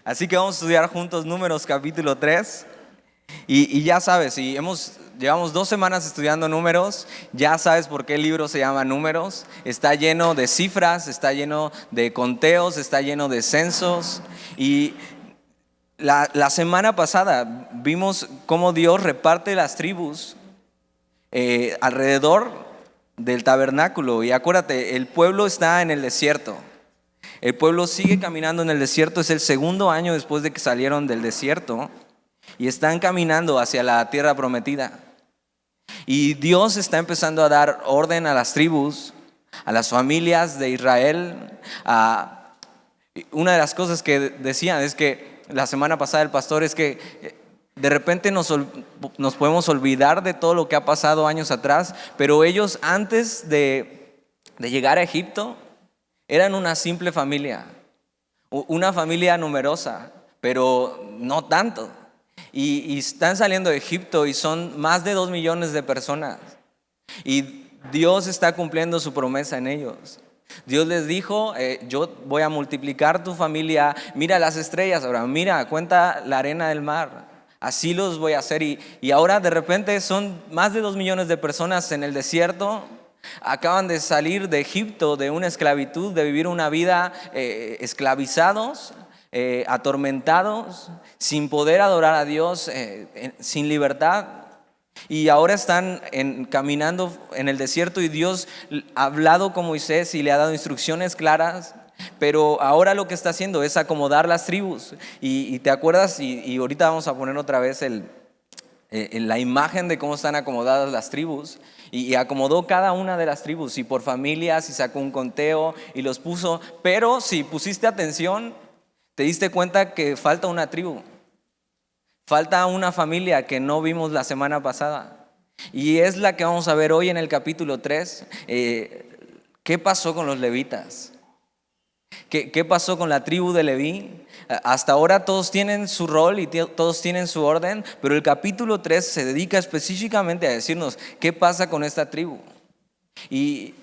Así que vamos a estudiar juntos Números capítulo 3. Y ya sabes, si llevamos 2 semanas estudiando números, ya sabes por qué el libro se llama Números. Está lleno de cifras, está lleno de conteos, está lleno de censos. Y la semana pasada vimos cómo Dios reparte las tribus alrededor del tabernáculo. Y acuérdate, el pueblo está en el desierto. El pueblo sigue caminando en el desierto. Es el segundo año después de que salieron del desierto y están caminando hacia la tierra prometida. Y Dios está empezando a dar orden a las tribus, a las familias de Israel. Una de las cosas que decían es que la semana pasada el pastor es que de repente nos podemos olvidar de todo lo que ha pasado años atrás, pero ellos antes de llegar a Egipto eran una simple familia, una familia numerosa, pero no tanto. Y están saliendo de Egipto y son más de 2 millones de personas. Y Dios está cumpliendo su promesa en ellos. Dios les dijo, yo voy a multiplicar tu familia. Mira las estrellas, ahora mira, cuenta la arena del mar. Así los voy a hacer. Y ahora de repente son más de 2 millones de personas en el desierto. Acaban de salir de Egipto, de una esclavitud, de vivir una vida esclavizados, atormentados, sin poder adorar a Dios, sin libertad. Y ahora están caminando en el desierto y Dios ha hablado con Moisés y le ha dado instrucciones claras. Pero ahora lo que está haciendo es acomodar las tribus. Y te acuerdas, y ahorita vamos a poner otra vez la imagen de cómo están acomodadas las tribus. Y acomodó cada una de las tribus, y por familias, y sacó un conteo y los puso. Pero si pusiste atención, te diste cuenta que falta una tribu, falta una familia que no vimos la semana pasada. Y es la que vamos a ver hoy en el capítulo 3. ¿Qué pasó con los levitas? ¿Qué pasó con la tribu de Leví? Hasta ahora todos tienen su rol y todos tienen su orden, pero el capítulo 3 se dedica específicamente a decirnos qué pasa con esta tribu. Y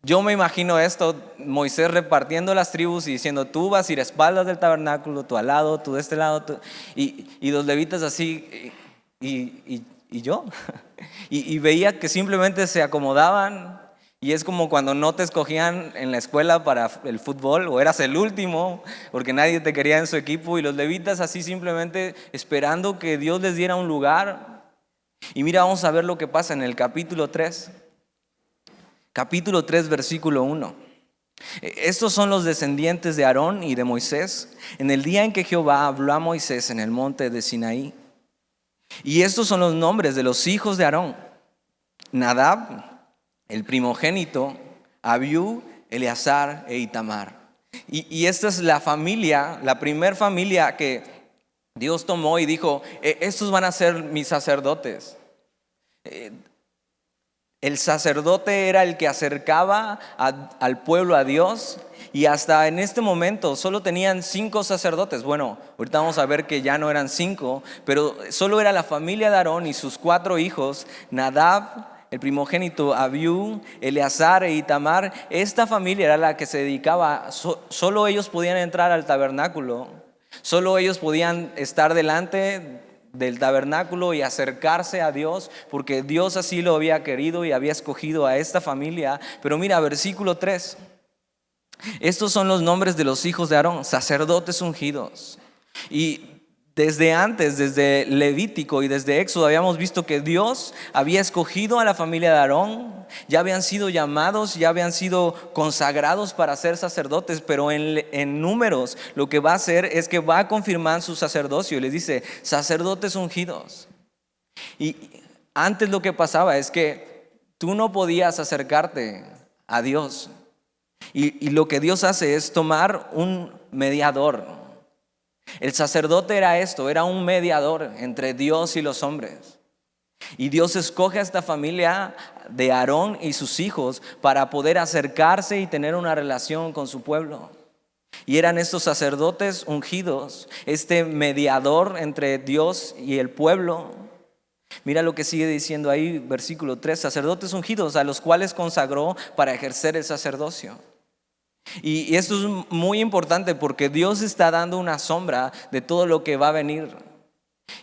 yo me imagino esto, Moisés repartiendo las tribus y diciendo, tú vas a ir a espaldas del tabernáculo, tú al lado, tú de este lado, y los levitas así, y yo. Y veía que simplemente se acomodaban. Y es como cuando no te escogían en la escuela para el fútbol, o eras el último porque nadie te quería en su equipo, y los levitas así simplemente esperando que Dios les diera un lugar. Y mira, vamos a ver lo que pasa en el capítulo 3. Capítulo 3, versículo 1. Estos son los descendientes de Aarón y de Moisés en el día en que Jehová habló a Moisés en el monte de Sinaí. Y estos son los nombres de los hijos de Aarón: Nadab, el primogénito, Abiú, Eleazar e Itamar. Y esta es la familia, la primer familia que Dios tomó y dijo, estos van a ser mis sacerdotes. El sacerdote era el que acercaba al pueblo a Dios, y hasta en este momento solo tenían 5 sacerdotes. Bueno, ahorita vamos a ver que ya no eran 5, pero solo era la familia de Aarón y sus 4 hijos, Nadab, el primogénito, Abiú, Eleazar e Itamar. Esta familia era la que se dedicaba, solo ellos podían entrar al tabernáculo, solo ellos podían estar delante del tabernáculo y acercarse a Dios, porque Dios así lo había querido y había escogido a esta familia. Pero mira, versículo 3. Estos son los nombres de los hijos de Aarón, sacerdotes ungidos. Y desde antes, desde Levítico y desde Éxodo, habíamos visto que Dios había escogido a la familia de Aarón. Ya habían sido llamados, ya habían sido consagrados para ser sacerdotes. Pero en Números lo que va a hacer es que va a confirmar su sacerdocio. Y les dice, sacerdotes ungidos. Y antes lo que pasaba es que tú no podías acercarte a Dios. Y lo que Dios hace es tomar un mediador. El sacerdote era esto, era un mediador entre Dios y los hombres. Y Dios escoge a esta familia de Aarón y sus hijos para poder acercarse y tener una relación con su pueblo. Y eran estos sacerdotes ungidos, este mediador entre Dios y el pueblo. Mira lo que sigue diciendo ahí, versículo 3, sacerdotes ungidos a los cuales consagró para ejercer el sacerdocio. Y esto es muy importante porque Dios está dando una sombra de todo lo que va a venir.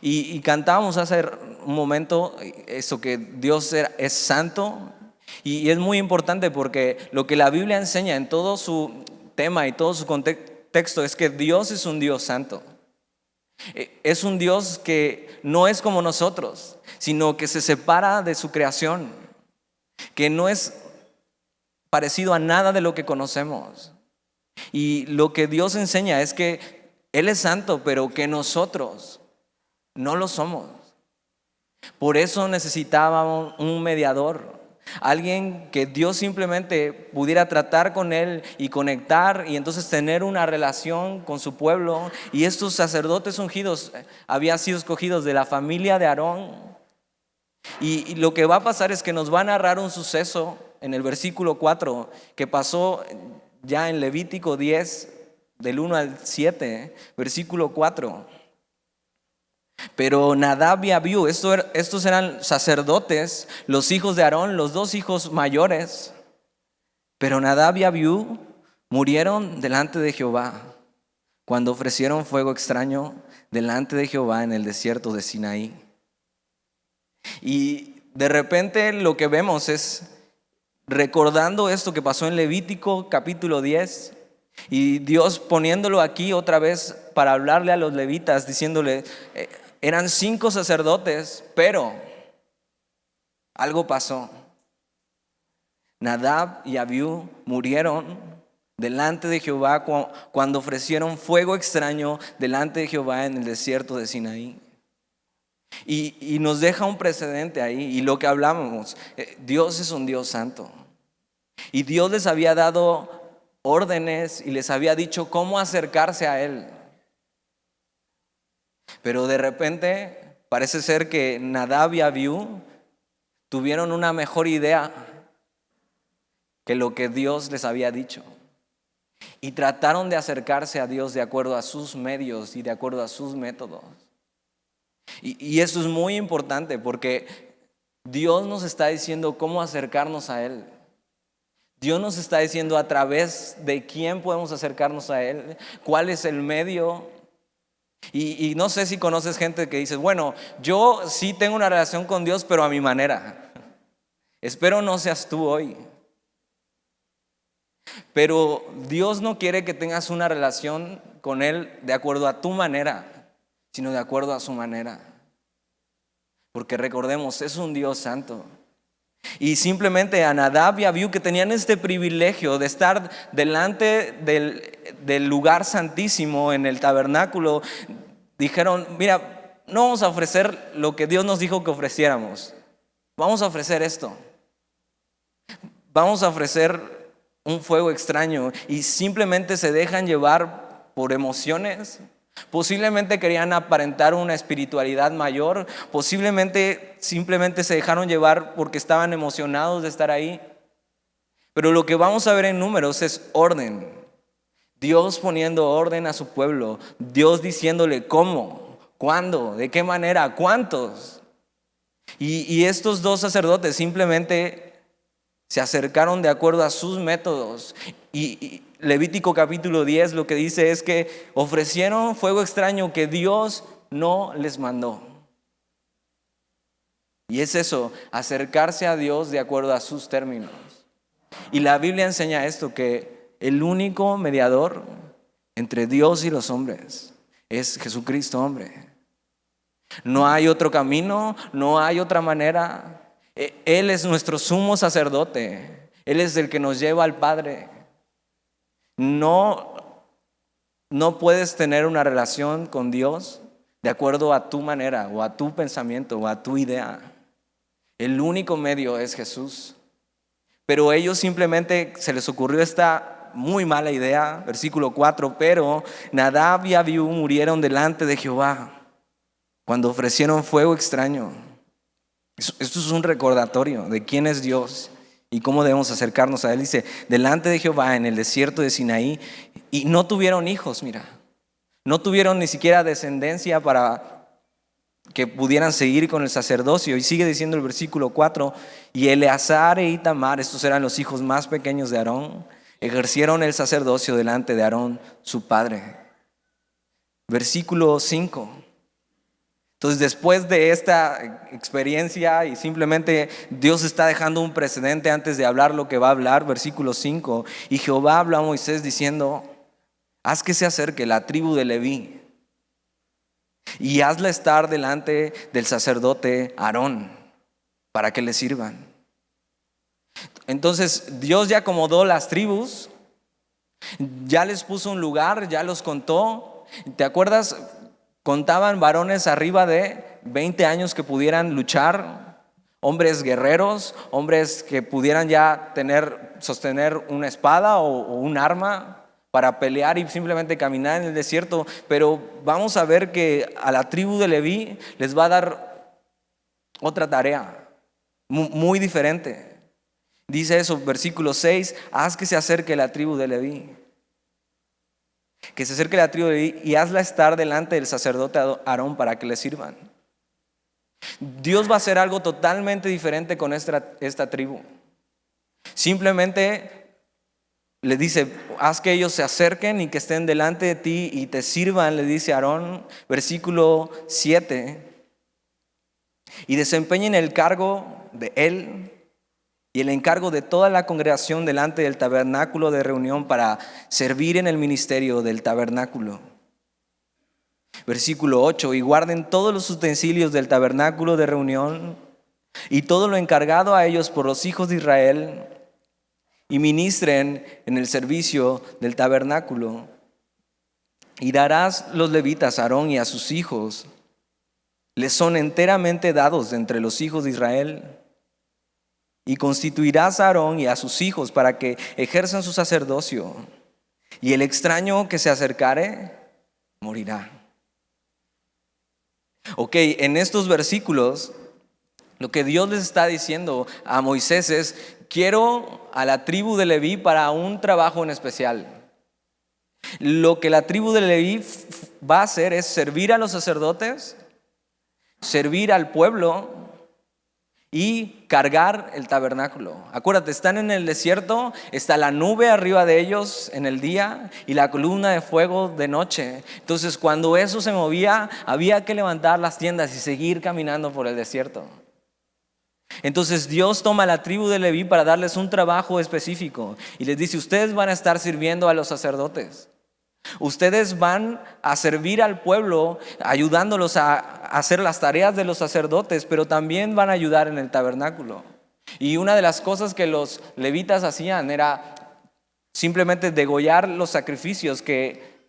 Y cantábamos hace un momento eso, que Dios es santo. Y es muy importante porque lo que la Biblia enseña en todo su tema y todo su contexto es que Dios es un Dios santo. Es un Dios que no es como nosotros, sino que se separa de su creación, que no es parecido a nada de lo que conocemos. Y lo que Dios enseña es que Él es santo, pero que nosotros no lo somos. Por eso necesitábamos un mediador, alguien que Dios simplemente pudiera tratar con él y conectar y entonces tener una relación con su pueblo. Y estos sacerdotes ungidos habían sido escogidos de la familia de Aarón. Y lo que va a pasar es que nos va a narrar un suceso en el versículo 4 que pasó ya en Levítico 10, del 1 al 7, versículo 4. Pero Nadab y Abiú, estos eran sacerdotes, los hijos de Aarón, los dos hijos mayores. Pero Nadab y Abiú murieron delante de Jehová cuando ofrecieron fuego extraño delante de Jehová en el desierto de Sinaí. Y de repente lo que vemos es, recordando esto que pasó en Levítico capítulo 10, y Dios poniéndolo aquí otra vez para hablarle a los levitas, diciéndole, eran 5 sacerdotes, pero algo pasó. Nadab y Abiú murieron delante de Jehová cuando ofrecieron fuego extraño delante de Jehová en el desierto de Sinaí. Y nos deja un precedente ahí. Y lo que hablábamos, Dios es un Dios santo. Y Dios les había dado órdenes y les había dicho cómo acercarse a Él. Pero de repente parece ser que Nadab y Abiú tuvieron una mejor idea que lo que Dios les había dicho. Y trataron de acercarse a Dios de acuerdo a sus medios y de acuerdo a sus métodos. Y eso es muy importante porque Dios nos está diciendo cómo acercarnos a Él. Dios nos está diciendo a través de quién podemos acercarnos a Él, cuál es el medio. Y no sé si conoces gente que dice, bueno, yo sí tengo una relación con Dios, pero a mi manera. Espero no seas tú hoy. Pero Dios no quiere que tengas una relación con Él de acuerdo a tu manera, sino de acuerdo a su manera. Porque recordemos, es un Dios santo. Y simplemente a Nadab y Abiú, que tenían este privilegio de estar delante del lugar santísimo en el tabernáculo, dijeron, mira, no vamos a ofrecer lo que Dios nos dijo que ofreciéramos. Vamos a ofrecer esto. Vamos a ofrecer un fuego extraño. Y simplemente se dejan llevar por emociones. Posiblemente querían aparentar una espiritualidad mayor, posiblemente simplemente se dejaron llevar porque estaban emocionados de estar ahí. Pero lo que vamos a ver en Números es orden. Dios poniendo orden a su pueblo, Dios diciéndole cómo, cuándo, de qué manera, cuántos. Y estos dos sacerdotes simplemente se acercaron de acuerdo a sus métodos. Y Levítico capítulo 10 lo que dice es que ofrecieron fuego extraño que Dios no les mandó. Y es eso, acercarse a Dios de acuerdo a sus términos. Y la Biblia enseña esto, que el único mediador entre Dios y los hombres es Jesucristo hombre. No hay otro camino, no hay otra manera. Él es nuestro sumo sacerdote. Él es el que nos lleva al Padre. No puedes tener una relación con Dios de acuerdo a tu manera o a tu pensamiento o a tu idea. El único medio es Jesús. Pero ellos simplemente se les ocurrió esta muy mala idea, versículo 4, pero Nadab y Abiú murieron delante de Jehová cuando ofrecieron fuego extraño. Esto es un recordatorio de quién es Dios y cómo debemos acercarnos a Él. Dice, delante de Jehová en el desierto de Sinaí, y no tuvieron hijos, mira. No tuvieron ni siquiera descendencia para que pudieran seguir con el sacerdocio. Y sigue diciendo el versículo 4, y Eleazar e Itamar, estos eran los hijos más pequeños de Aarón, ejercieron el sacerdocio delante de Aarón, su padre. Versículo 5. Entonces, después de esta experiencia y simplemente Dios está dejando un precedente antes de hablar lo que va a hablar, versículo 5. Y Jehová habló a Moisés diciendo: haz que se acerque la tribu de Leví y hazla estar delante del sacerdote Aarón para que le sirvan. Entonces Dios ya acomodó las tribus, ya les puso un lugar, ya los contó. ¿Te acuerdas? Contaban varones arriba de 20 años que pudieran luchar, hombres guerreros, hombres que pudieran ya sostener una espada o un arma para pelear y simplemente caminar en el desierto. Pero vamos a ver que a la tribu de Leví les va a dar otra tarea muy diferente. Dice eso, versículo 6, haz que se acerque la tribu de Leví. Que se acerque la tribu de Leví y hazla estar delante del sacerdote Aarón para que le sirvan. Dios va a hacer algo totalmente diferente con esta tribu. Simplemente le dice: haz que ellos se acerquen y que estén delante de ti y te sirvan, le dice Aarón, versículo 7. Y desempeñen el cargo de él y el encargo de toda la congregación delante del tabernáculo de reunión para servir en el ministerio del tabernáculo. Versículo 8. Y guarden todos los utensilios del tabernáculo de reunión y todo lo encargado a ellos por los hijos de Israel, y ministren en el servicio del tabernáculo. Y darás los levitas a Aarón y a sus hijos, les son enteramente dados de entre los hijos de Israel. Y constituirás a Aarón y a sus hijos para que ejerzan su sacerdocio, y el extraño que se acercare morirá. Ok, en estos versículos lo que Dios les está diciendo a Moisés es: quiero a la tribu de Leví para un trabajo en especial. Lo que la tribu de Leví va a hacer es servir a los sacerdotes, servir al pueblo y cargar el tabernáculo. Acuérdate, están en el desierto, está la nube arriba de ellos en el día y la columna de fuego de noche. Entonces, cuando eso se movía, había que levantar las tiendas y seguir caminando por el desierto. Entonces Dios toma a la tribu de Leví para darles un trabajo específico y les dice: ustedes van a estar sirviendo a los sacerdotes. Ustedes van a servir al pueblo, ayudándolos a hacer las tareas de los sacerdotes, pero también van a ayudar en el tabernáculo. Y una de las cosas que los levitas hacían era simplemente degollar los sacrificios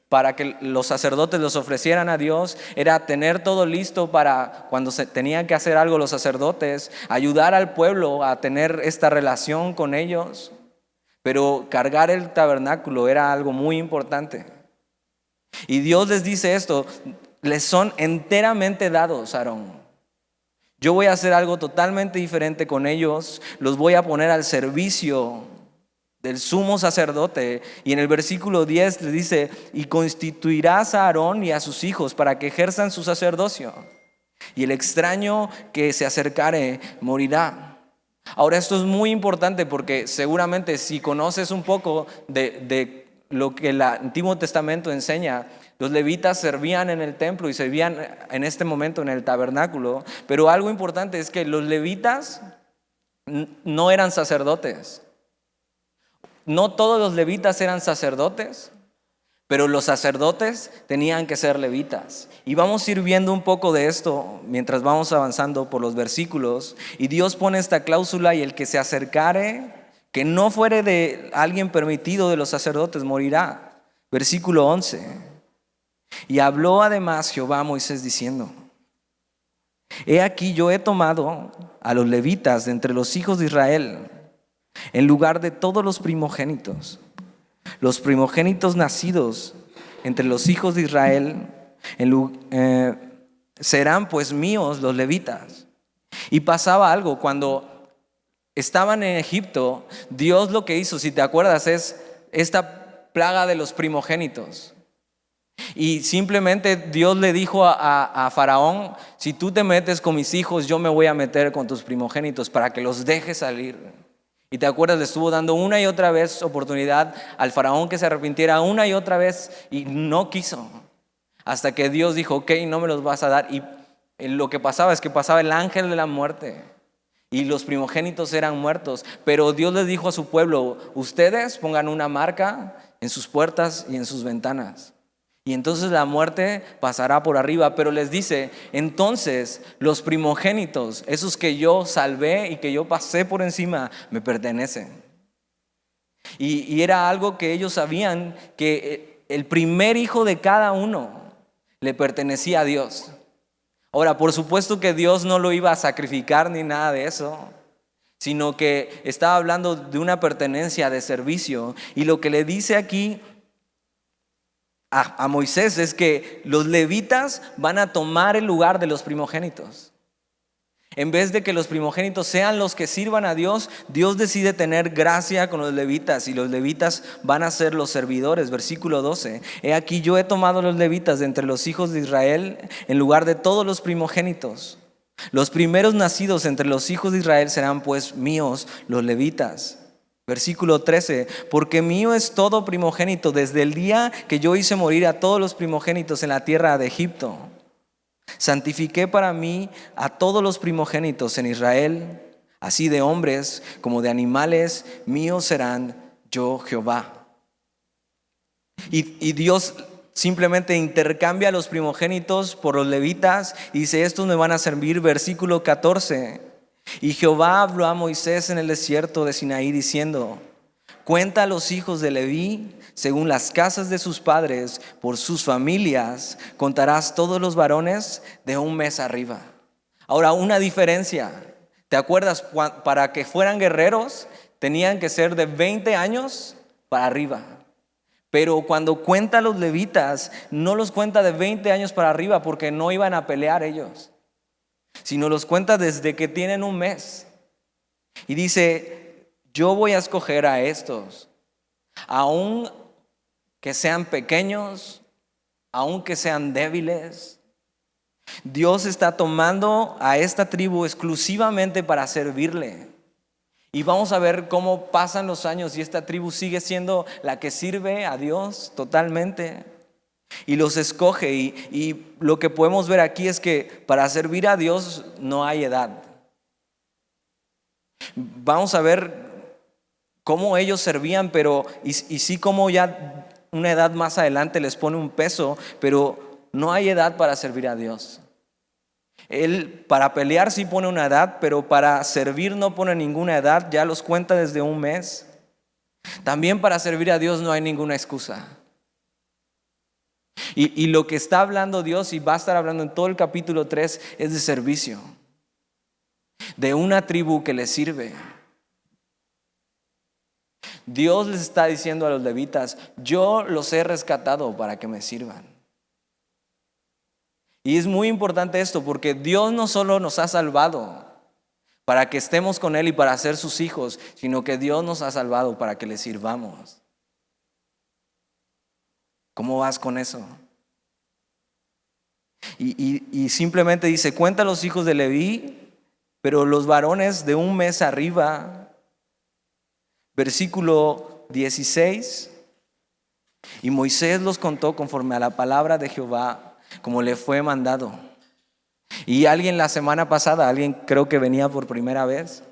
para que los sacerdotes los ofrecieran a Dios. Era tener todo listo para cuando se tenían que hacer algo los sacerdotes, ayudar al pueblo a tener esta relación con ellos. Pero cargar el tabernáculo era algo muy importante. Y Dios les dice esto: les son enteramente dados, Aarón. Yo voy a hacer algo totalmente diferente con ellos, los voy a poner al servicio del sumo sacerdote. Y en el versículo 10 le dice: y constituirás a Aarón y a sus hijos para que ejerzan su sacerdocio, y el extraño que se acercare morirá. Ahora, esto es muy importante porque seguramente si conoces un poco de lo que el Antiguo Testamento enseña, los levitas servían en el templo y servían en este momento en el tabernáculo. Pero algo importante es que los levitas no eran sacerdotes. No todos los levitas eran sacerdotes, pero los sacerdotes tenían que ser levitas. Y vamos a ir viendo un poco de esto mientras vamos avanzando por los versículos. Y Dios pone esta cláusula: y el que se acercare, que no fuere de alguien permitido de los sacerdotes, morirá. Versículo 11. Y habló además Jehová a Moisés diciendo: he aquí yo he tomado a los levitas de entre los hijos de Israel, en lugar de todos los primogénitos nacidos entre los hijos de Israel, serán pues míos los levitas. Y pasaba algo cuando estaban en Egipto. Dios lo que hizo, si te acuerdas, es esta plaga de los primogénitos. Y simplemente Dios le dijo a Faraón: si tú te metes con mis hijos, yo me voy a meter con tus primogénitos para que los dejes salir. Y te acuerdas, le estuvo dando una y otra vez oportunidad al faraón que se arrepintiera una y otra vez y no quiso. Hasta que Dios dijo, ok, no me los vas a dar. Y lo que pasaba es que pasaba el ángel de la muerte y los primogénitos eran muertos. Pero Dios les dijo a su pueblo, ustedes pongan una marca en sus puertas y en sus ventanas. Y entonces la muerte pasará por arriba, pero les dice, entonces los primogénitos, esos que yo salvé y que yo pasé por encima, me pertenecen. Y era algo que ellos sabían, que el primer hijo de cada uno le pertenecía a Dios. Ahora, por supuesto que Dios no lo iba a sacrificar ni nada de eso, sino que estaba hablando de una pertenencia de servicio. Y lo que le dice aquí a Moisés es que los levitas van a tomar el lugar de los primogénitos. En vez de que los primogénitos sean los que sirvan a Dios, Dios decide tener gracia con los levitas y los levitas van a ser los servidores. Versículo 12. He aquí yo he tomado los levitas de entre los hijos de Israel en lugar de todos los primogénitos. Los primeros nacidos entre los hijos de Israel serán pues míos los levitas. Versículo 13, porque mío es todo primogénito desde el día que yo hice morir a todos los primogénitos en la tierra de Egipto. Santifiqué para mí a todos los primogénitos en Israel, así de hombres como de animales, míos serán yo Jehová. Y Dios simplemente intercambia a los primogénitos por los levitas y dice, estos me van a servir. Versículo 14. Y Jehová habló a Moisés en el desierto de Sinaí diciendo, cuenta a los hijos de Leví según las casas de sus padres, por sus familias, contarás todos los varones de un mes arriba. Ahora, una diferencia. ¿Te acuerdas? Para que fueran guerreros, tenían que ser de 20 años para arriba. Pero cuando cuenta a los levitas, no los cuenta de 20 años para arriba porque no iban a pelear ellos, sino los cuenta desde que tienen un mes. Y dice, yo voy a escoger a estos, aun que sean pequeños, aun que sean débiles. Dios está tomando a esta tribu exclusivamente para servirle. Y vamos a ver cómo pasan los años y esta tribu sigue siendo la que sirve a Dios totalmente. Y los escoge y lo que podemos ver aquí es que para servir a Dios no hay edad. Vamos a ver cómo ellos servían, pero y sí como ya una edad más adelante les pone un peso, pero no hay edad para servir a Dios. Él para pelear sí pone una edad, pero para servir no pone ninguna edad, ya los cuenta desde un mes. También para servir a Dios no hay ninguna excusa. Y lo que está hablando Dios y va a estar hablando en todo el capítulo 3 es de servicio, de una tribu que le sirve. Dios les está diciendo a los levitas, yo los he rescatado para que me sirvan. Y es muy importante esto porque Dios no solo nos ha salvado para que estemos con Él y para ser sus hijos, sino que Dios nos ha salvado para que le sirvamos. ¿Cómo vas con eso? Y simplemente dice, cuenta a los hijos de Leví, pero los varones de un mes arriba. Versículo 16. Y Moisés los contó conforme a la palabra de Jehová, como le fue mandado. Y alguien la semana pasada, alguien creo que venía por primera vez,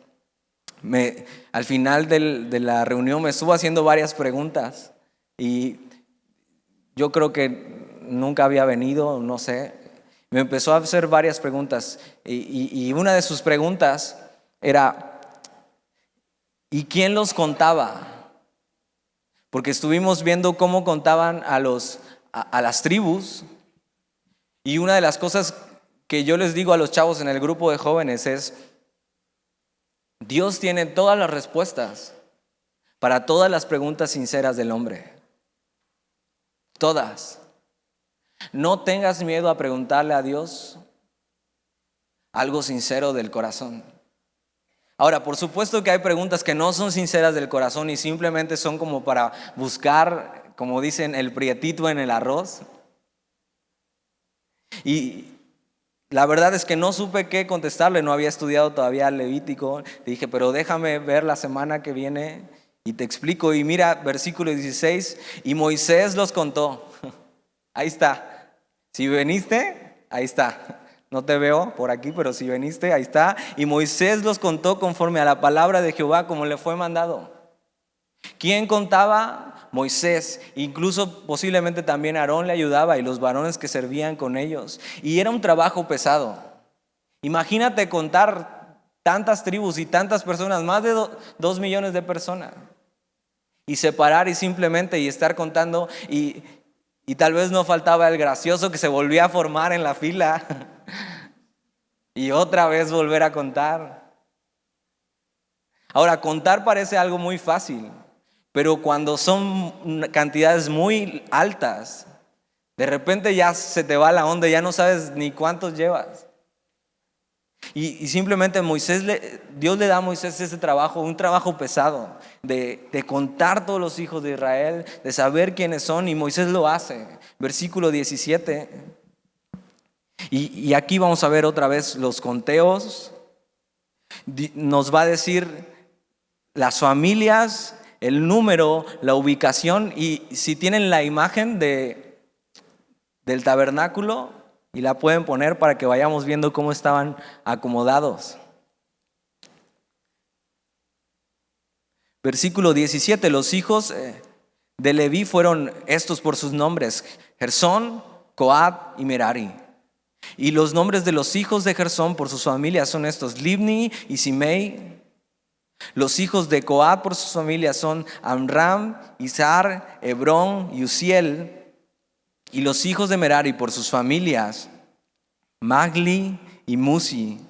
al final de la reunión me estuvo haciendo varias preguntas. Y yo creo que nunca había venido, no sé. Me empezó a hacer varias preguntas. Y una de sus preguntas era, ¿y quién los contaba? Porque estuvimos viendo cómo contaban a las tribus. Y una de las cosas que yo les digo a los chavos en el grupo de jóvenes es, Dios tiene todas las respuestas para todas las preguntas sinceras del hombre. Todas. No tengas miedo a preguntarle a Dios algo sincero del corazón. Ahora, por supuesto que hay preguntas que no son sinceras del corazón y simplemente son como para buscar, como dicen, el prietito en el arroz. Y la verdad es que no supe qué contestarle, no había estudiado todavía Levítico. Le dije, pero déjame ver la semana que viene y te explico. Y mira, versículo 16, y Moisés los contó. Ahí está. Si viniste, ahí está. No te veo por aquí, pero si viniste, ahí está. Y Moisés los contó conforme a la palabra de Jehová, como le fue mandado. ¿Quién contaba? Moisés. Incluso posiblemente también Aarón le ayudaba y los varones que servían con ellos. Y era un trabajo pesado. Imagínate contar tantas tribus y tantas personas, más de 2 millones de personas. Y separar y simplemente y estar contando y tal vez no faltaba el gracioso que se volvía a formar en la fila y otra vez volver a contar. Ahora, contar parece algo muy fácil, pero cuando son cantidades muy altas, de repente ya se te va la onda, ya no sabes ni cuántos llevas. Y simplemente Dios le da a Moisés ese trabajo, un trabajo pesado, de contar todos los hijos de Israel, de saber quiénes son, y Moisés lo hace. Versículo 17. Y aquí vamos a ver otra vez los conteos. Nos va a decir las familias, el número, la ubicación, y si tienen la imagen del tabernáculo, y la pueden poner para que vayamos viendo cómo estaban acomodados. Versículo 17, los hijos de Leví fueron estos por sus nombres: Gersón, Coat y Merari. Y los nombres de los hijos de Gersón por sus familias son estos: Libni y Simei. Los hijos de Coat por sus familias son Amram, Izhar, Hebrón y Uziel. Y los hijos de Merari por sus familias, Magli y Musi.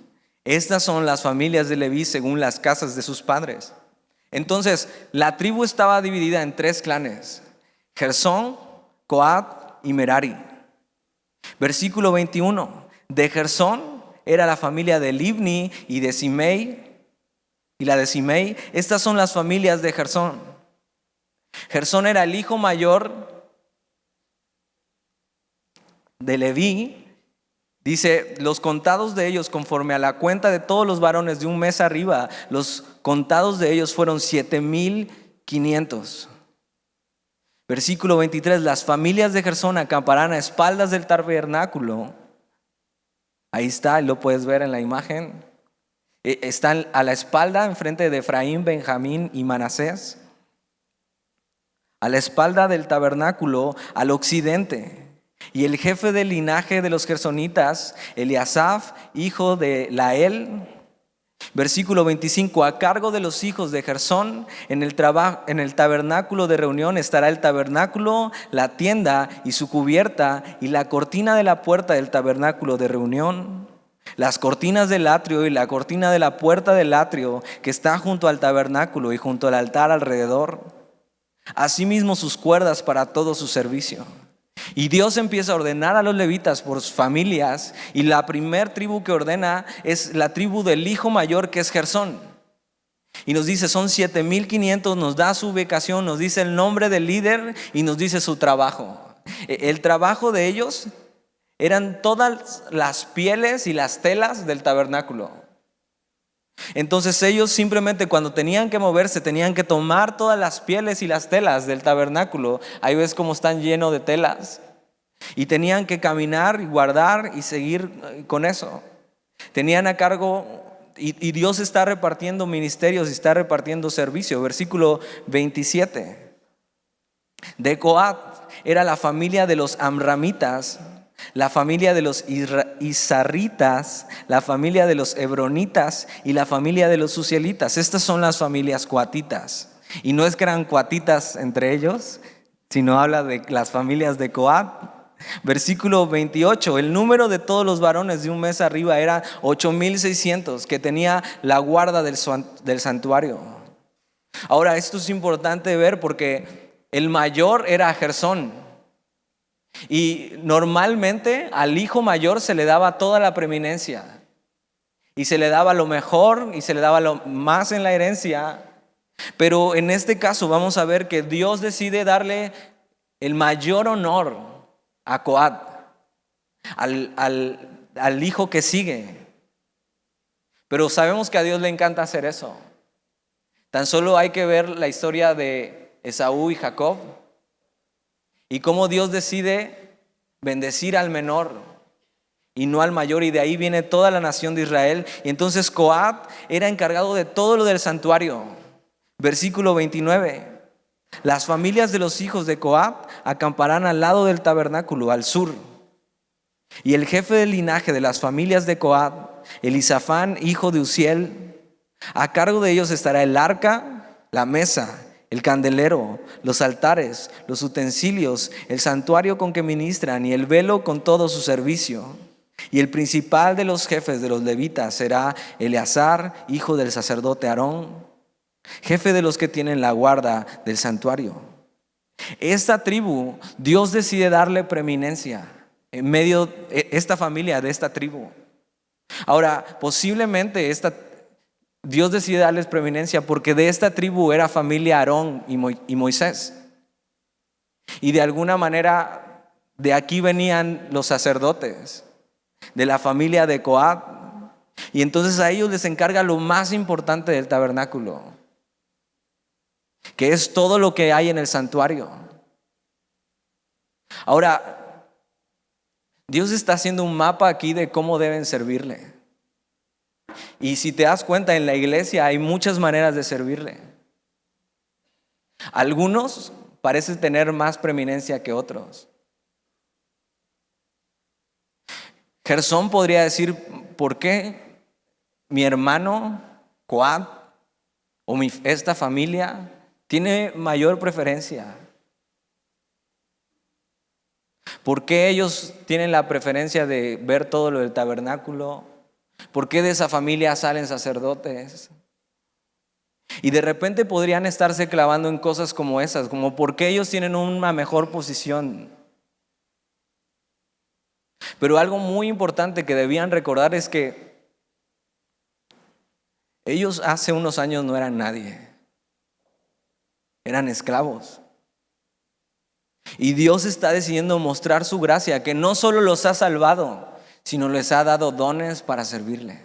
Estas son las familias de Leví según las casas de sus padres. Entonces, la tribu estaba dividida en 3 clanes: Gersón, Coat y Merari. Versículo 21. De Gersón era la familia de Libni y de Simei. Y la de Simei, estas son las familias de Gersón. Gersón era el hijo mayor de Leví. Dice, los contados de ellos conforme a la cuenta de todos los varones de un mes arriba, los contados de ellos fueron 7,500. Versículo 23, las familias de Gersón acamparán a espaldas del tabernáculo. Ahí está, lo puedes ver en la imagen. Están a la espalda, enfrente de Efraín, Benjamín y Manasés. A la espalda del tabernáculo, al occidente. Y el jefe del linaje de los gersonitas, Eliasaf, hijo de Lael. Versículo 25, a cargo de los hijos de Gersón, en el tabernáculo de reunión estará el tabernáculo, la tienda y su cubierta, y la cortina de la puerta del tabernáculo de reunión, las cortinas del atrio y la cortina de la puerta del atrio que está junto al tabernáculo y junto al altar alrededor, asimismo sus cuerdas para todo su servicio. Y Dios empieza a ordenar a los levitas por sus familias, y la primer tribu que ordena es la tribu del hijo mayor, que es Gersón. Y nos dice, son 7,500, nos da su ubicación, nos dice el nombre del líder y nos dice su trabajo. El trabajo de ellos eran todas las pieles y las telas del tabernáculo. Entonces ellos simplemente cuando tenían que moverse tenían que tomar todas las pieles y las telas del tabernáculo. Ahí ves cómo están llenos de telas. Y tenían que caminar y guardar y seguir con eso. Tenían a cargo, y Dios está repartiendo ministerios y está repartiendo servicio. Versículo 27. De Coat era la familia de los amramitas, la familia de los izarritas, la familia de los hebronitas y la familia de los uzielitas. Estas son las familias coatitas. Y no es que eran coatitas entre ellos, sino habla de las familias de Coat. Versículo 28, el número de todos los varones de un mes arriba era 8,600, que tenía la guarda del santuario. Ahora, esto es importante ver porque el mayor era Gersón. Y normalmente al hijo mayor se le daba toda la preeminencia y se le daba lo mejor y se le daba lo más en la herencia. Pero en este caso vamos a ver que Dios decide darle el mayor honor a Coat, al al hijo que sigue. Pero sabemos que a Dios le encanta hacer eso. Tan solo hay que ver la historia de Esaú y Jacob y cómo Dios decide bendecir al menor y no al mayor, y de ahí viene toda la nación de Israel. Y entonces Coat era encargado de todo lo del santuario. Versículo 29. Las familias de los hijos de Coat acamparán al lado del tabernáculo, al sur. Y el jefe del linaje de las familias de Coat, Elisafán, hijo de Uziel, a cargo de ellos estará el arca, la mesa, el candelero, los altares, los utensilios, el santuario con que ministran y el velo con todo su servicio. Y el principal de los jefes de los levitas será Eleazar, hijo del sacerdote Aarón, jefe de los que tienen la guarda del santuario. Esta tribu, Dios decide darle preeminencia en medio de esta familia, de esta tribu. Ahora, posiblemente Dios decide darles preeminencia porque de esta tribu era familia Aarón y Moisés. Y de alguna manera de aquí venían los sacerdotes, de la familia de Coat. Y entonces a ellos les encarga lo más importante del tabernáculo, que es todo lo que hay en el santuario. Ahora, Dios está haciendo un mapa aquí de cómo deben servirle. Y si te das cuenta, en la iglesia hay muchas maneras de servirle. Algunos parecen tener más preeminencia que otros. Gersón podría decir, ¿por qué mi hermano Coat o esta familia tiene mayor preferencia? ¿Por qué ellos tienen la preferencia de ver todo lo del tabernáculo? ¿Por qué de esa familia salen sacerdotes? Y de repente podrían estarse clavando en cosas como esas, como por qué ellos tienen una mejor posición. Pero algo muy importante que debían recordar es que ellos hace unos años no eran nadie, eran esclavos. Y Dios está decidiendo mostrar su gracia, que no solo los ha salvado, sino les ha dado dones para servirle.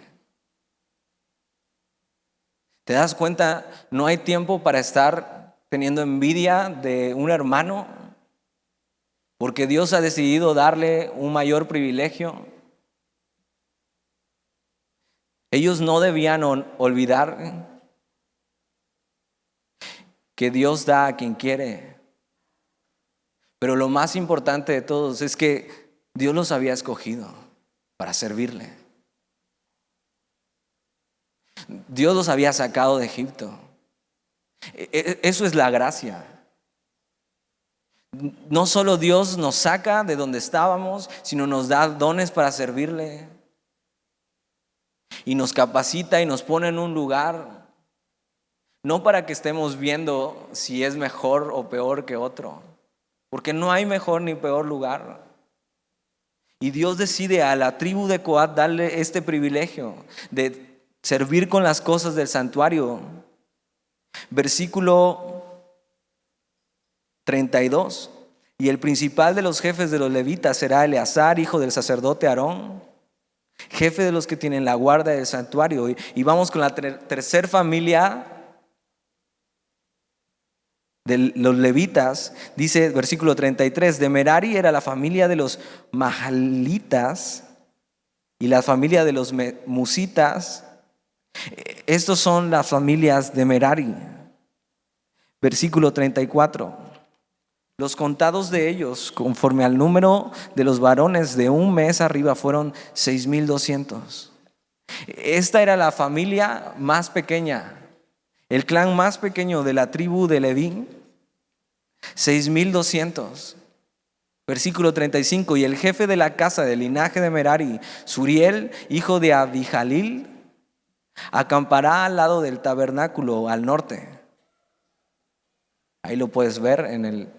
¿Te das cuenta? No hay tiempo para estar teniendo envidia de un hermano, porque Dios ha decidido darle un mayor privilegio. Ellos no debían olvidar que Dios da a quien quiere. Pero lo más importante de todos es que Dios los había escogido para servirle. Dios los había sacado de Egipto. Eso es la gracia. No solo Dios nos saca de donde estábamos, sino nos da dones para servirle. Y nos capacita y nos pone en un lugar, no para que estemos viendo si es mejor o peor que otro, porque no hay mejor ni peor lugar. Y Dios decide a la tribu de Coat darle este privilegio de servir con las cosas del santuario. Versículo 32. Y el principal de los jefes de los levitas será Eleazar, hijo del sacerdote Aarón, jefe de los que tienen la guarda del santuario. Y vamos con la tercer familia de los levitas. Dice versículo 33, de Merari era la familia de los mahalitas y la familia de los musitas. Estos son las familias de Merari. Versículo 34. Los contados de ellos, conforme al número de los varones de un mes arriba, fueron 6,200. Esta era la familia más pequeña, el clan más pequeño de la tribu de Leví, 6,200. Versículo 35. Y el jefe de la casa del linaje de Merari, Suriel, hijo de Abijalil, acampará al lado del tabernáculo al norte. Ahí lo puedes ver en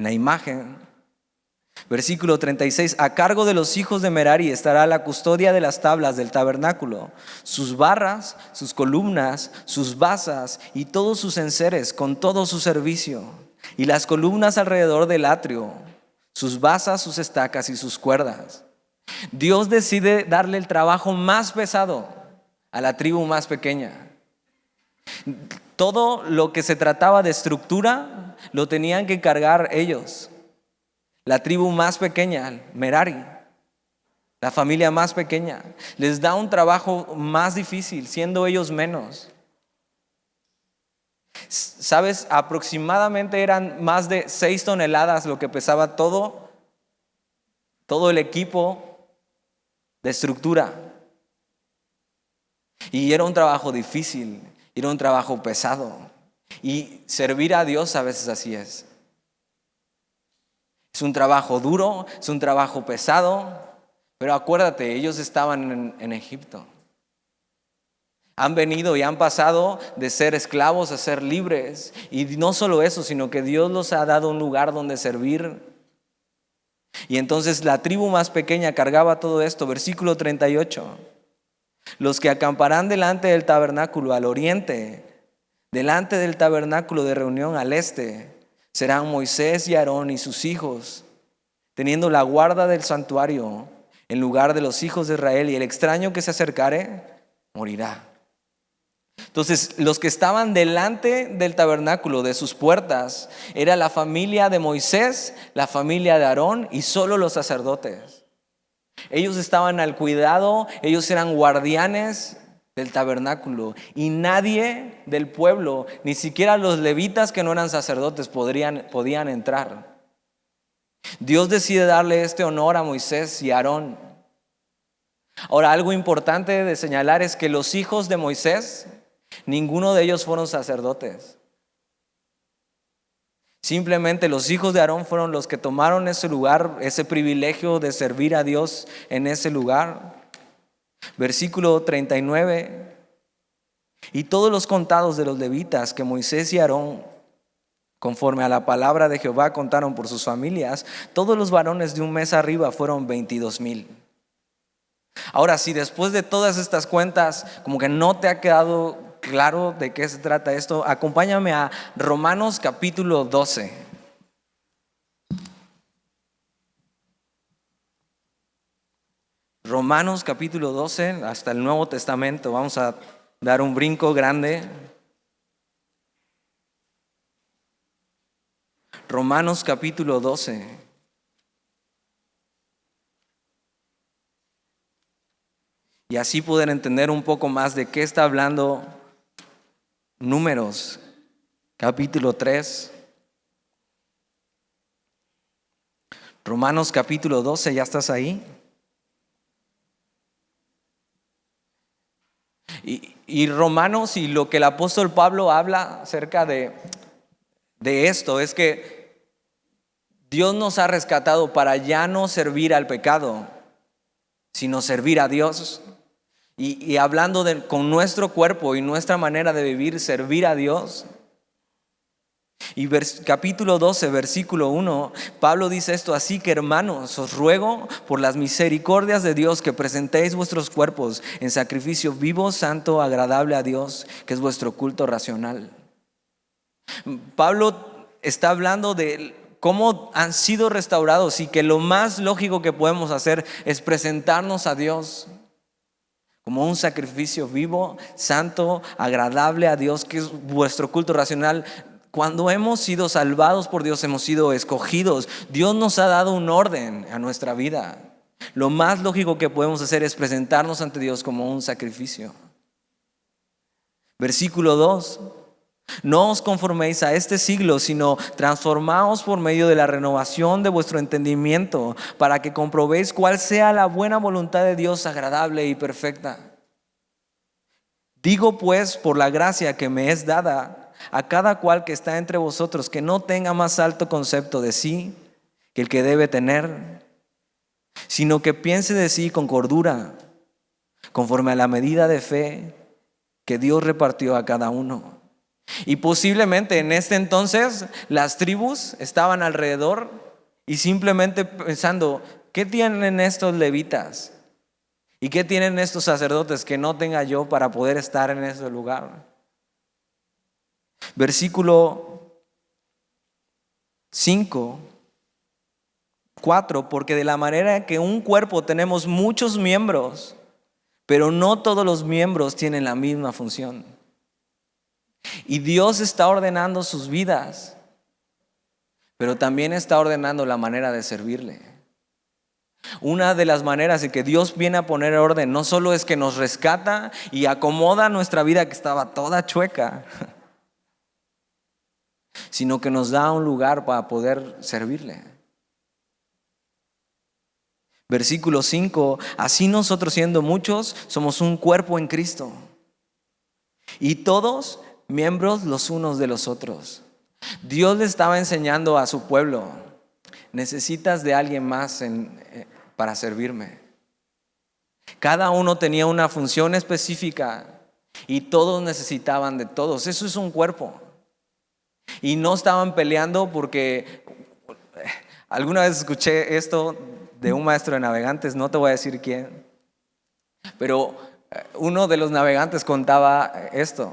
la imagen. Versículo 36. A cargo de los hijos de Merari estará la custodia de las tablas del tabernáculo, sus barras, sus columnas, sus basas y todos sus enseres con todo su servicio, y las columnas alrededor del atrio, sus basas, sus estacas y sus cuerdas. Dios decide darle el trabajo más pesado a la tribu más pequeña. Todo lo que se trataba de estructura lo tenían que cargar ellos. La tribu más pequeña, Merari, la familia más pequeña, les da un trabajo más difícil, siendo ellos menos. ¿Sabes? Aproximadamente eran más de 6 toneladas lo que pesaba todo el equipo de estructura. Y era un trabajo difícil, era un trabajo pesado. Y servir a Dios a veces así es. Es un trabajo duro, es un trabajo pesado, pero acuérdate, ellos estaban en Egipto. Han venido y han pasado de ser esclavos a ser libres. Y no solo eso, sino que Dios los ha dado un lugar donde servir. Y entonces la tribu más pequeña cargaba todo esto. Versículo 38. Los que acamparán delante del tabernáculo al oriente, delante del tabernáculo de reunión al este, serán Moisés y Aarón y sus hijos, teniendo la guarda del santuario en lugar de los hijos de Israel, y el extraño que se acercare morirá. Entonces, los que estaban delante del tabernáculo, de sus puertas, era la familia de Moisés, la familia de Aarón y solo los sacerdotes. Ellos estaban al cuidado, ellos eran guardianes del tabernáculo, y nadie del pueblo, ni siquiera los levitas que no eran sacerdotes, podían entrar. Dios decide darle este honor a Moisés y a Aarón. Ahora, algo importante de señalar es que los hijos de Moisés, ninguno de ellos fueron sacerdotes. Simplemente los hijos de Aarón fueron los que tomaron ese lugar, ese privilegio de servir a Dios en ese lugar. Versículo 39. Y todos los contados de los levitas que Moisés y Aarón, conforme a la palabra de Jehová, contaron por sus familias, todos los varones de un mes arriba fueron 22,000. Ahora, si después de todas estas cuentas como que no te ha quedado claro de qué se trata esto, acompáñame a Romanos capítulo 12. Romanos capítulo 12, hasta el Nuevo Testamento. Vamos a dar un brinco grande. Romanos capítulo 12. Y así poder entender un poco más de qué está hablando Números capítulo 3. Romanos capítulo 12, ¿ya estás ahí? Y Romanos, y lo que el apóstol Pablo habla acerca de esto, es que Dios nos ha rescatado para ya no servir al pecado, sino servir a Dios. Y hablando con nuestro cuerpo y nuestra manera de vivir, servir a Dios. Y capítulo 12, versículo 1, Pablo dice esto: así que, hermanos, os ruego por las misericordias de Dios que presentéis vuestros cuerpos en sacrificio vivo, santo, agradable a Dios, que es vuestro culto racional. Pablo está hablando de cómo han sido restaurados y que lo más lógico que podemos hacer es presentarnos a Dios como un sacrificio vivo, santo, agradable a Dios, que es vuestro culto racional. Cuando hemos sido salvados por Dios, hemos sido escogidos, Dios nos ha dado un orden a nuestra vida. Lo más lógico que podemos hacer es presentarnos ante Dios como un sacrificio. Versículo 2. No os conforméis a este siglo, sino transformaos por medio de la renovación de vuestro entendimiento, para que comprobéis cuál sea la buena voluntad de Dios, agradable y perfecta. Digo pues, por la gracia que me es dada, a cada cual que está entre vosotros, que no tenga más alto concepto de sí que el que debe tener, sino que piense de sí con cordura, conforme a la medida de fe que Dios repartió a cada uno. Y posiblemente en este entonces las tribus estaban alrededor y simplemente pensando: ¿qué tienen estos levitas? ¿Y qué tienen estos sacerdotes que no tenga yo para poder estar en ese lugar? Versículo 5 4, porque de la manera que un cuerpo tenemos muchos miembros, pero no todos los miembros tienen la misma función. Y Dios está ordenando sus vidas, pero también está ordenando la manera de servirle. Una de las maneras en que Dios viene a poner orden no solo es que nos rescata y acomoda nuestra vida que estaba toda chueca, sino que nos da un lugar para poder servirle. Versículo 5, así nosotros siendo muchos somos un cuerpo en Cristo y todos miembros los unos de los otros. Dios le estaba enseñando a su pueblo, necesitas de alguien más para servirme. Cada uno tenía una función específica y todos necesitaban de todos. Eso es un cuerpo. Y no estaban peleando porque alguna vez escuché esto de un maestro de navegantes, no te voy a decir quién, pero uno de los navegantes contaba esto.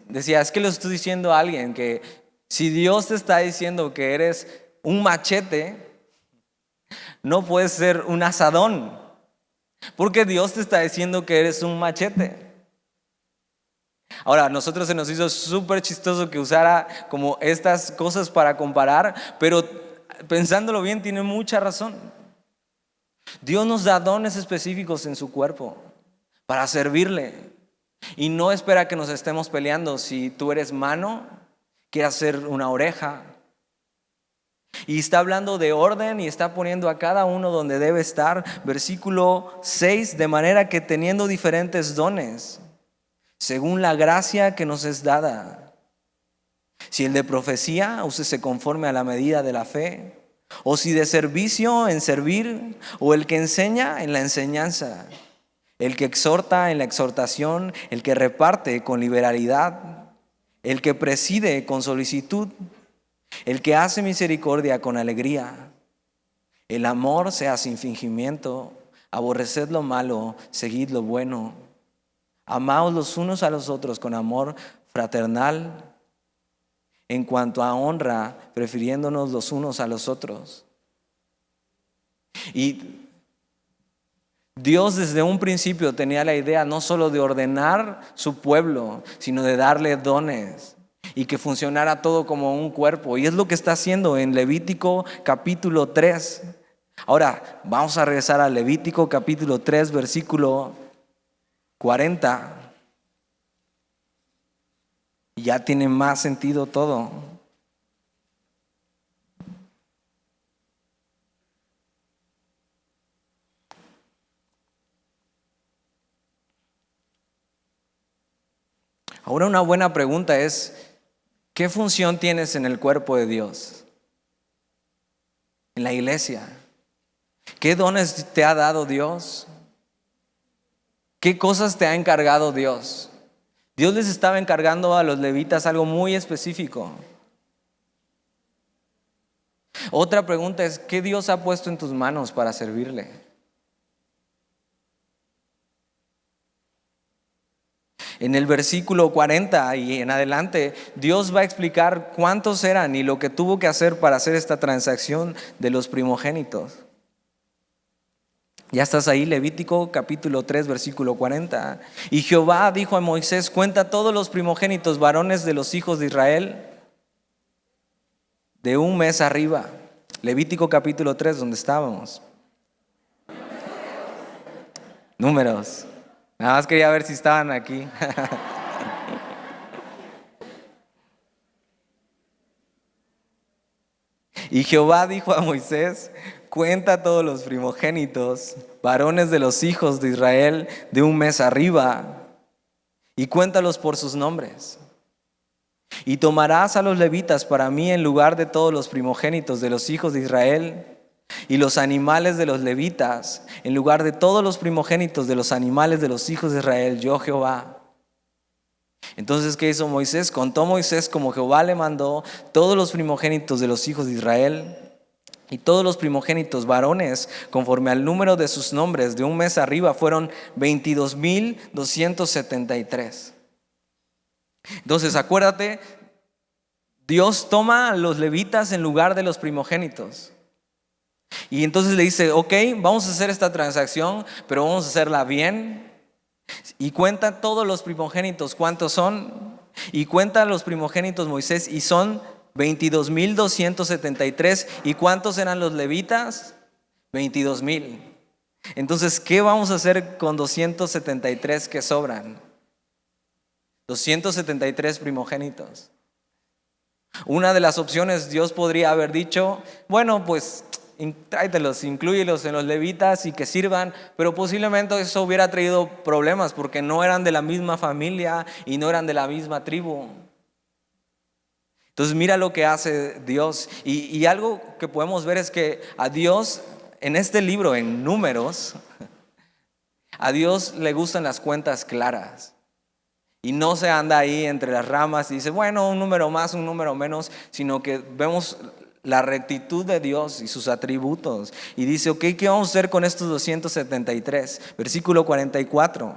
Decía, es que le estoy diciendo a alguien que si Dios te está diciendo que eres un machete, no puedes ser un asadón, porque Dios te está diciendo que eres un machete. Ahora, a nosotros se nos hizo súper chistoso que usara como estas cosas para comparar, pero pensándolo bien tiene mucha razón. Dios nos da dones específicos en su cuerpo para servirle y no espera que nos estemos peleando. Si tú eres mano, quieres ser una oreja. Y está hablando de orden y está poniendo a cada uno donde debe estar. Versículo 6, de manera que teniendo diferentes dones, según la gracia que nos es dada. Si el de profecía, úsese conforme a la medida de la fe. O si de servicio, en servir. O el que enseña, en la enseñanza. El que exhorta, en la exhortación. El que reparte, con liberalidad. El que preside, con solicitud. El que hace misericordia, con alegría. El amor sea sin fingimiento. Aborreced lo malo, seguid lo bueno. Amaos los unos a los otros con amor fraternal. En cuanto a honra, prefiriéndonos los unos a los otros. Y Dios desde un principio tenía la idea no solo de ordenar su pueblo, sino de darle dones y que funcionara todo como un cuerpo. Y es lo que está haciendo en Levítico capítulo 3. Ahora, vamos a regresar a Levítico capítulo 3, versículo 40. Ya tiene más sentido todo. Ahora una buena pregunta es, ¿qué función tienes en el cuerpo de Dios? En la iglesia. ¿Qué dones te ha dado Dios? ¿Qué cosas te ha encargado Dios? Dios les estaba encargando a los levitas algo muy específico. Otra pregunta es, ¿qué Dios ha puesto en tus manos para servirle? En el versículo 40 y en adelante, Dios va a explicar cuántos eran y lo que tuvo que hacer para hacer esta transacción de los primogénitos. Ya estás ahí, Levítico capítulo 3, versículo 40. Y Jehová dijo a Moisés, cuenta todos los primogénitos varones de los hijos de Israel de un mes arriba. Levítico capítulo 3, donde estábamos. Números. Nada más quería ver si estaban aquí. Y Jehová dijo a Moisés, cuenta todos los primogénitos, varones de los hijos de Israel de un mes arriba, y cuéntalos por sus nombres. Y tomarás a los levitas para mí en lugar de todos los primogénitos de los hijos de Israel, y los animales de los levitas en lugar de todos los primogénitos de los animales de los hijos de Israel, yo Jehová. Entonces, ¿qué hizo Moisés? Contó Moisés como Jehová le mandó todos los primogénitos de los hijos de Israel y todos los primogénitos varones conforme al número de sus nombres de un mes arriba fueron 22,273. Entonces, acuérdate, Dios toma a los levitas en lugar de los primogénitos. Y entonces le dice, ok, vamos a hacer esta transacción, pero vamos a hacerla bien. Y cuenta todos los primogénitos, ¿cuántos son? Y cuenta los primogénitos Moisés y son 22,273. ¿Y cuántos eran los levitas? 22,000. Entonces, ¿qué vamos a hacer con 273 que sobran? 273 primogénitos. Una de las opciones, Dios podría haber dicho, bueno, pues tráetelos, inclúyelos en los levitas y que sirvan, pero posiblemente eso hubiera traído problemas porque no eran de la misma familia y no eran de la misma tribu. Entonces mira lo que hace Dios. Y algo que podemos ver es que a Dios, en este libro, en Números, a Dios le gustan las cuentas claras. Y no se anda ahí entre las ramas y dice, bueno, un número más, un número menos, sino que vemos la rectitud de Dios y sus atributos. Y dice, ok, ¿qué vamos a hacer con estos 273? Versículo 44.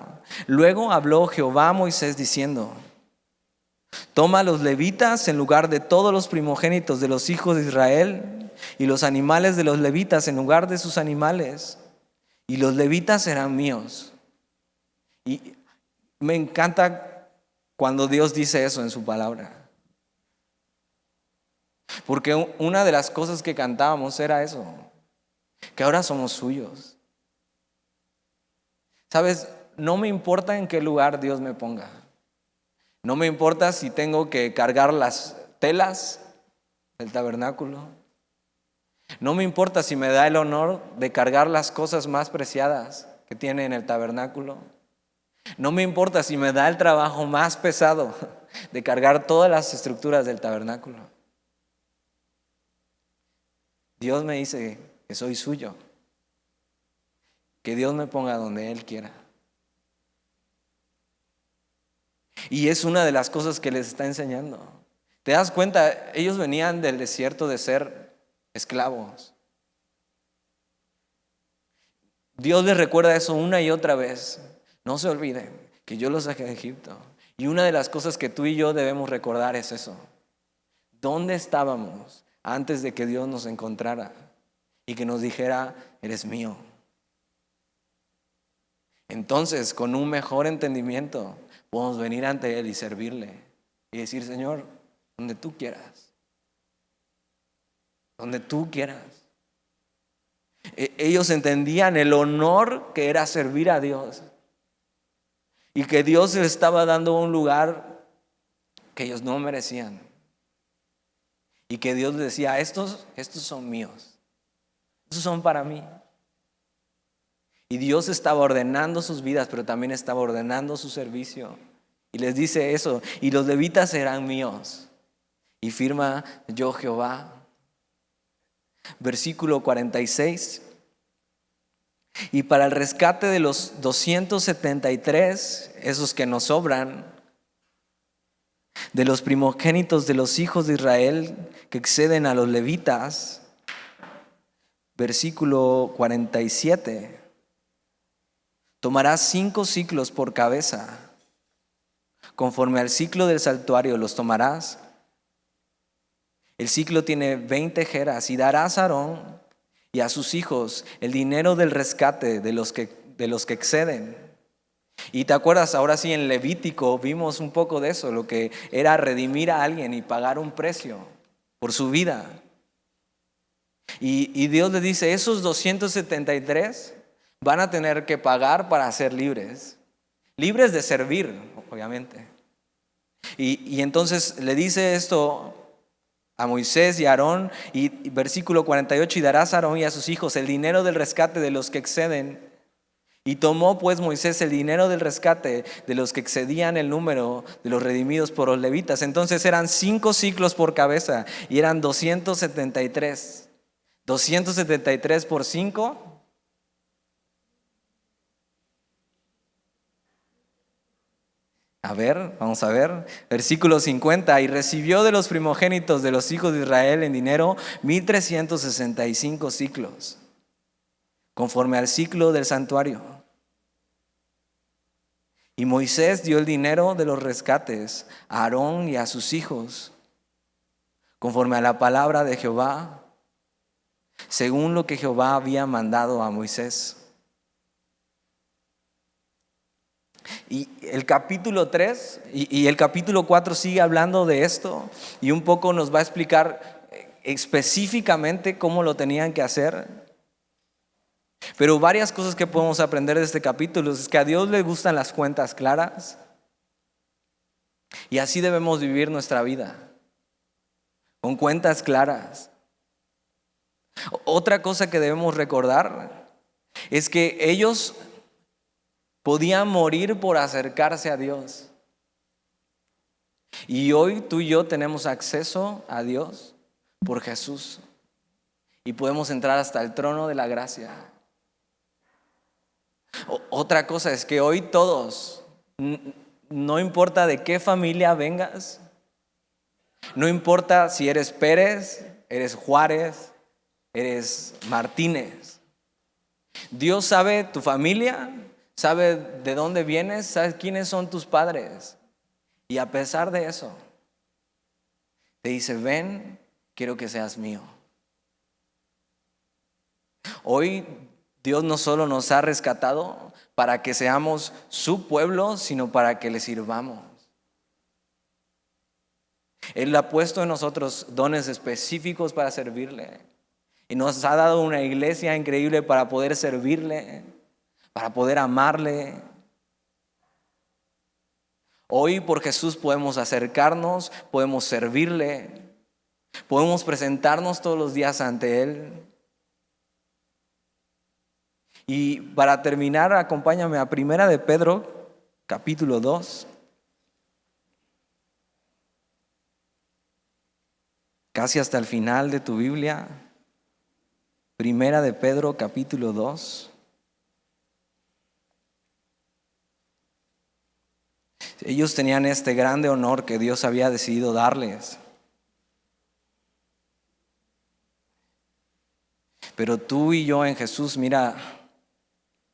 Luego habló Jehová a Moisés diciendo, toma a los levitas en lugar de todos los primogénitos de los hijos de Israel y los animales de los levitas en lugar de sus animales. Y los levitas serán míos. Y me encanta cuando Dios dice eso en su palabra. Porque una de las cosas que cantábamos era eso, que ahora somos suyos. ¿Sabes? No me importa en qué lugar Dios me ponga. No me importa si tengo que cargar las telas del tabernáculo. No me importa si me da el honor de cargar las cosas más preciadas que tiene en el tabernáculo. No me importa si me da el trabajo más pesado de cargar todas las estructuras del tabernáculo. Dios me dice que soy suyo, que Dios me ponga donde Él quiera. Y es una de las cosas que les está enseñando. ¿Te das cuenta? Ellos venían del desierto de ser esclavos. Dios les recuerda eso una y otra vez. No se olviden que yo los saqué de Egipto. Y una de las cosas que tú y yo debemos recordar es eso. ¿Dónde estábamos antes de que Dios nos encontrara y que nos dijera, eres mío? Entonces, con un mejor entendimiento, podemos venir ante Él y servirle y decir, Señor, donde tú quieras, donde tú quieras. Ellos entendían el honor que era servir a Dios y que Dios les estaba dando un lugar que ellos no merecían y que Dios les decía, estos son míos, estos son para mí. Y Dios estaba ordenando sus vidas, pero también estaba ordenando su servicio. Y les dice eso, y los levitas serán míos. Y firma yo Jehová. Versículo 46. Y para el rescate de los 273, esos que nos sobran, de los primogénitos de los hijos de Israel que exceden a los levitas, versículo 47. Tomarás 5 siclos por cabeza, conforme al ciclo del santuario los tomarás. El ciclo tiene 20 jeras y darás a Aarón y a sus hijos el dinero del rescate de los que exceden. Y te acuerdas, ahora sí en Levítico vimos un poco de eso, lo que era redimir a alguien y pagar un precio por su vida. Y Dios le dice, esos 273 van a tener que pagar para ser libres. Libres de servir, obviamente. Y entonces le dice esto a Moisés y a Aarón, y versículo 48, y darás a Aarón y a sus hijos el dinero del rescate de los que exceden. Y tomó pues Moisés el dinero del rescate de los que excedían el número de los redimidos por los levitas. Entonces eran 5 ciclos por cabeza y eran 273. 273 por 5. A ver, vamos a ver. Versículo 50. Y recibió de los primogénitos de los hijos de Israel en dinero 1,365 ciclos, conforme al ciclo del santuario. Y Moisés dio el dinero de los rescates a Aarón y a sus hijos, conforme a la palabra de Jehová. según lo que Jehová había mandado a Moisés. Y el capítulo 3 y el capítulo 4 sigue hablando de esto y un poco nos va a explicar específicamente cómo lo tenían que hacer. Pero varias cosas que podemos aprender de este capítulo es que a Dios le gustan las cuentas claras y así debemos vivir nuestra vida, con cuentas claras. Otra cosa que debemos recordar es que ellos podían morir por acercarse a Dios. Y hoy tú y yo tenemos acceso a Dios por Jesús y podemos entrar hasta el trono de la gracia. Otra cosa es que hoy todos, no importa de qué familia vengas, no importa si eres Pérez, eres Juárez, eres Martínez, Dios sabe tu familia, sabe de dónde vienes, sabe quiénes son tus padres. Y a pesar de eso, te dice, ven, quiero que seas mío. Hoy Dios no solo nos ha rescatado para que seamos su pueblo, sino para que le sirvamos. Él ha puesto en nosotros dones específicos para servirle. Y nos ha dado una iglesia increíble para poder servirle, para poder amarle. Hoy por Jesús podemos acercarnos, podemos servirle, podemos presentarnos todos los días ante Él. Y para terminar, acompáñame a Primera de Pedro, capítulo 2. Casi hasta el final de tu Biblia. Primera de Pedro, capítulo 2. Ellos tenían este grande honor que Dios había decidido darles. Pero tú y yo en Jesús, mira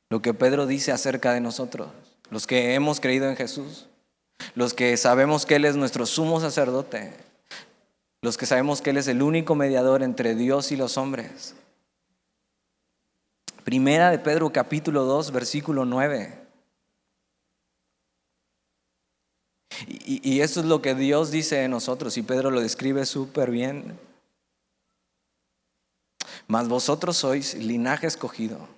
lo que Pedro dice acerca de nosotros, los que hemos creído en Jesús, los que sabemos que Él es nuestro sumo sacerdote, los que sabemos que Él es el único mediador entre Dios y los hombres. Primera de Pedro, capítulo 2, versículo 9. Y esto es lo que Dios dice de nosotros, y Pedro lo describe súper bien. Mas vosotros sois linaje escogido,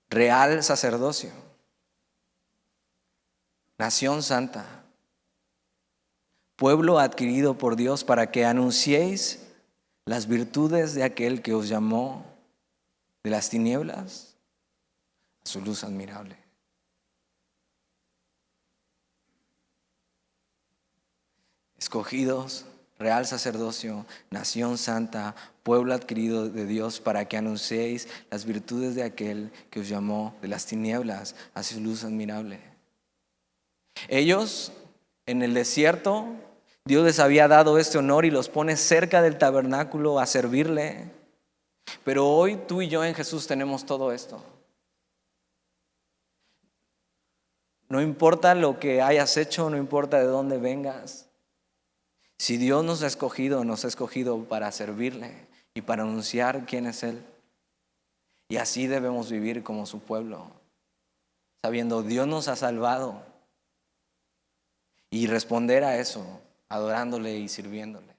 real sacerdocio, nación santa, pueblo adquirido por Dios, para que anunciéis las virtudes de aquel que os llamó de las tinieblas a su luz admirable. Escogidos, real sacerdocio, nación santa, pueblo adquirido de Dios, para que anunciéis las virtudes de aquel que os llamó de las tinieblas a su luz admirable. Ellos en el desierto, Dios les había dado este honor y los pone cerca del tabernáculo a servirle. Pero hoy tú y yo en Jesús tenemos todo esto. No importa lo que hayas hecho, no importa de dónde vengas. Si Dios nos ha escogido para servirle y para anunciar quién es Él. Y así debemos vivir como su pueblo, sabiendo Dios nos ha salvado y responder a eso, adorándole y sirviéndole.